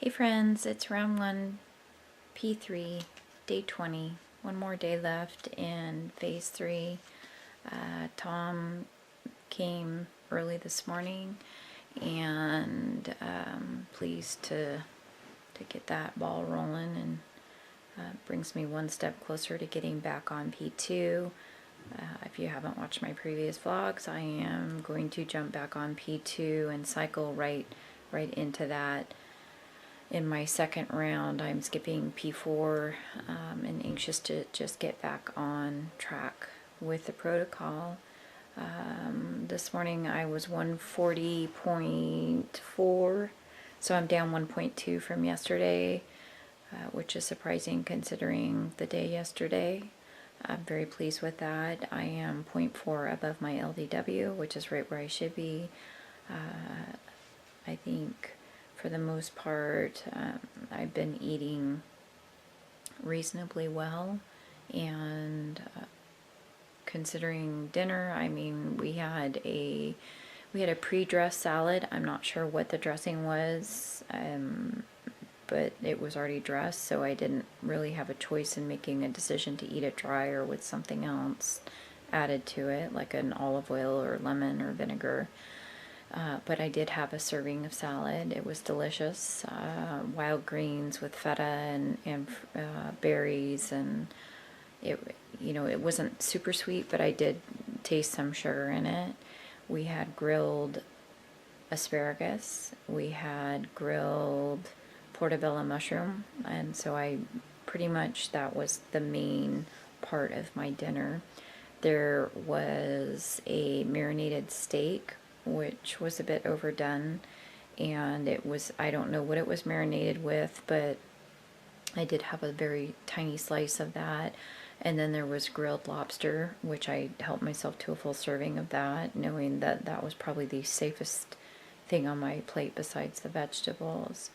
Hey friends, it's R1P3 day 20. One more day left in phase 3. Tom came early this morning and pleased to get that ball rolling, and brings me one step closer to getting back on P2. If you haven't watched my previous vlogs, I am going to jump back on P2 and cycle right into that. In my second round, I'm skipping P4 and anxious to just get back on track with the protocol. This morning I was 140.4, so I'm down 1.2 from yesterday, which is surprising considering the day yesterday. I'm very pleased with that. I am 0.4 above my LDW, which is right where I should be. I think for the most part, I've been eating reasonably well, and considering dinner, I mean, we had a pre-dressed salad. I'm not sure what the dressing was, but it was already dressed, so I didn't really have a choice in making a decision to eat it dry or with something else added to it, like an olive oil or lemon or vinegar. But I did have a serving of salad. It was delicious. Wild greens with feta and berries, and it wasn't super sweet, but I did taste some sugar in it. We had grilled asparagus. We had grilled portobello mushroom, and so that was the main part of my dinner. There was a marinated steak, which was a bit overdone, and I don't know what it was marinated with, but I did have a very tiny slice of that. And then there was grilled lobster, which I helped myself to a full serving of that, knowing that that was probably the safest thing on my plate besides the vegetables.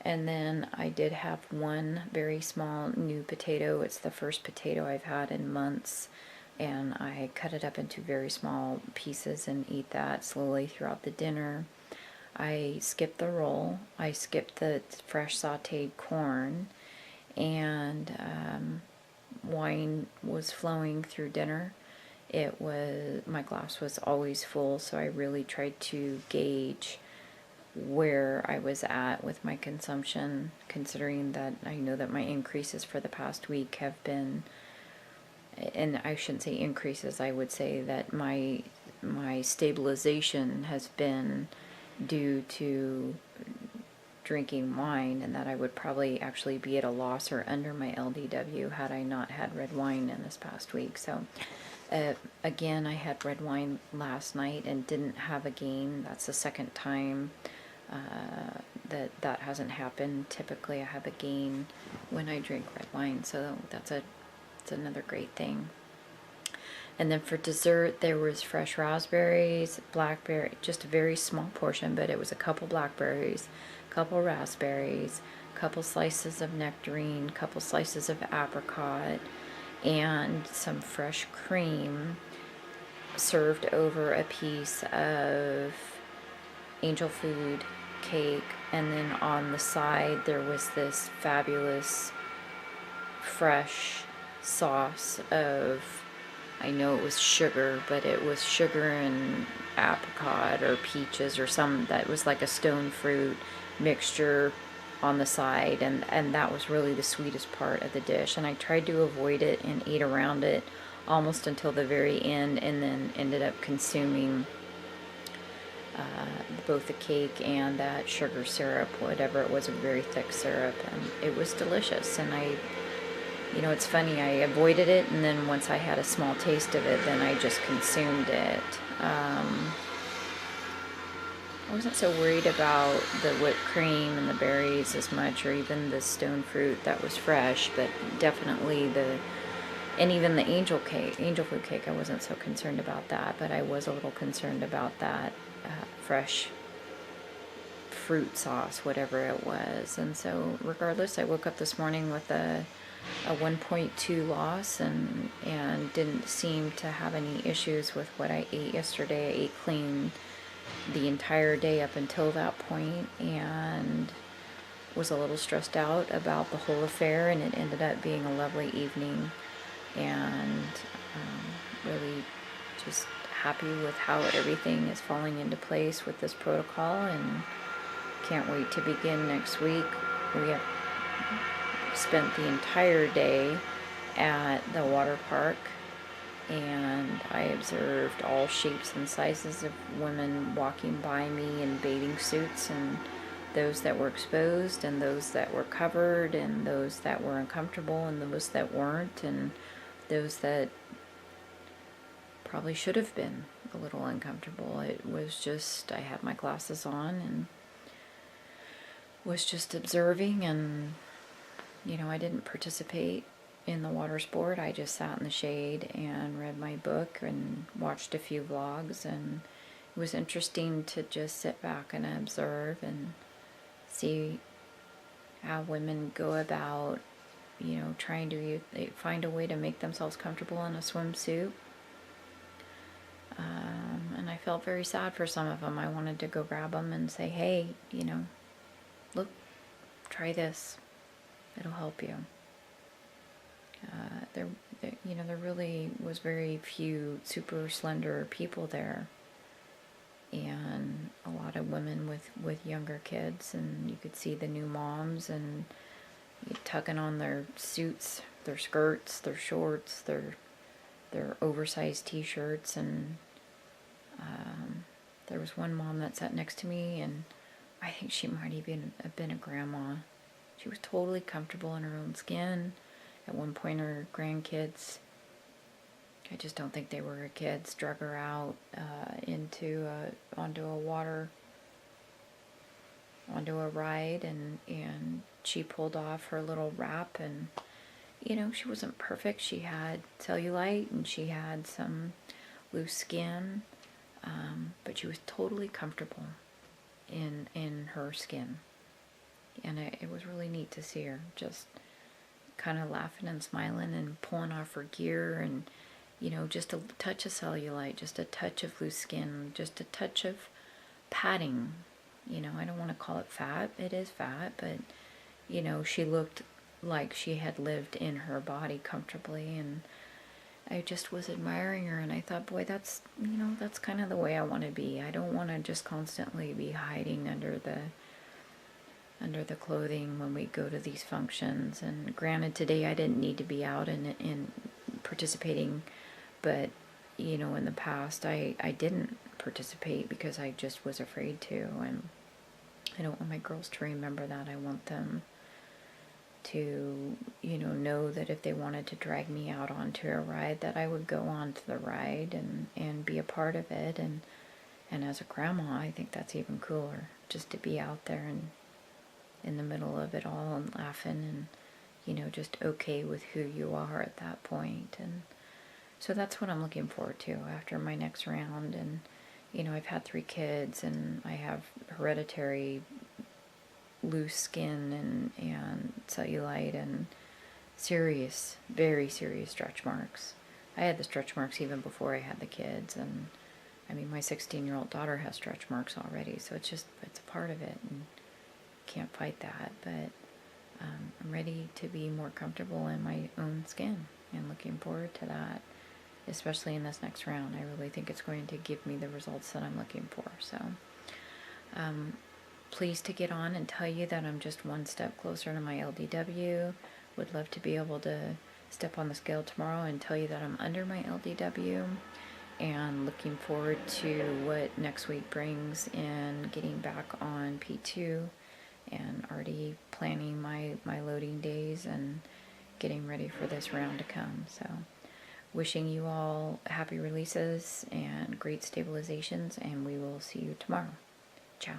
And then I did have one very small new potato. It's the first potato I've had in months, and I cut it up into very small pieces and eat that slowly throughout the dinner. I skipped the roll. I skipped the fresh sauteed corn, and wine was flowing through dinner. My glass was always full, so I really tried to gauge where I was at with my consumption, considering that I know that my increases for the past week have been, and I shouldn't say increases, I would say that my stabilization has been due to drinking wine, and that I would probably actually be at a loss or under my LDW had I not had red wine in this past week. So again, I had red wine last night and didn't have a gain. That's the second time that hasn't happened. Typically I have a gain when I drink red wine, so it's another great thing. And then for dessert, there was fresh raspberries, blackberry, just a very small portion, but it was a couple blackberries, couple raspberries, couple slices of nectarine, couple slices of apricot, and some fresh cream served over a piece of angel food cake. And then on the side there was this fabulous fresh sauce of, I know it was sugar, but it was sugar and apricot or peaches or some, that was like a stone fruit mixture on the side, and that was really the sweetest part of the dish. And I tried to avoid it and ate around it almost until the very end, and then ended up consuming both the cake and that sugar syrup, whatever it was, a very thick syrup, and it was delicious. And it's funny, I avoided it, and then once I had a small taste of it, then I just consumed it. I wasn't so worried about the whipped cream and the berries as much, or even the stone fruit that was fresh, but definitely and even the angel food cake, I wasn't so concerned about that, but I was a little concerned about that fresh fruit sauce, whatever it was. And so regardless, I woke up this morning with a 1.2 loss, and didn't seem to have any issues with what I ate yesterday. I ate clean the entire day up until that point, and was a little stressed out about the whole affair, and it ended up being a lovely evening, and really just happy with how everything is falling into place with this protocol, and can't wait to begin next week. We have spent the entire day at the water park, and I observed all shapes and sizes of women walking by me in bathing suits, and those that were exposed, and those that were covered, and those that were uncomfortable, and those that weren't, and those that probably should have been a little uncomfortable. It was just, I had my glasses on and was just observing, and I didn't participate in the water sport. I just sat in the shade and read my book and watched a few vlogs, and it was interesting to just sit back and observe and see how women go about, trying to find a way to make themselves comfortable in a swimsuit. And I felt very sad for some of them. I wanted to go grab them and say, hey, look, try this. It'll help you. There really was very few super slender people there, and a lot of women with younger kids, and you could see the new moms and tucking on their suits, their skirts, their shorts, their oversized t-shirts, and there was one mom that sat next to me, and I think she might even have been a grandma. She was totally comfortable in her own skin. At one point, her grandkids, I just don't think they were her kids, drug her out onto a ride, and she pulled off her little wrap, and she wasn't perfect. She had cellulite and she had some loose skin, but she was totally comfortable in her skin, and it was really neat to see her just kind of laughing and smiling and pulling off her gear, and just a touch of cellulite, just a touch of loose skin, just a touch of padding. I don't want to call it fat. It is fat, but she looked like she had lived in her body comfortably, and I just was admiring her, and I thought, boy, that's kind of the way I want to be. I don't want to just constantly be hiding under the clothing when we go to these functions. And granted, today I didn't need to be out and participating, but in the past I didn't participate because I just was afraid to, and I don't want my girls to remember that. I want them to know that if they wanted to drag me out onto a ride, that I would go onto the ride and be a part of it. And as a grandma, I think that's even cooler, just to be out there and in the middle of it all and laughing and just okay with who you are at that point. And so that's what I'm looking forward to after my next round. And I've had 3 kids, and I have hereditary loose skin and cellulite and serious, very serious stretch marks. I had the stretch marks even before I had the kids, and I mean, my 16-year-old daughter has stretch marks already, so it's a part of it, and can't fight that. But I'm ready to be more comfortable in my own skin, and looking forward to that, especially in this next round. I really think it's going to give me the results that I'm looking for. So pleased to get on and tell you that I'm just one step closer to my LDW. Would love to be able to step on the scale tomorrow and tell you that I'm under my LDW, and looking forward to what next week brings in getting back on P2, and already planning my loading days and getting ready for this round to come. So wishing you all happy releases and great stabilizations, and we will see you tomorrow. Ciao.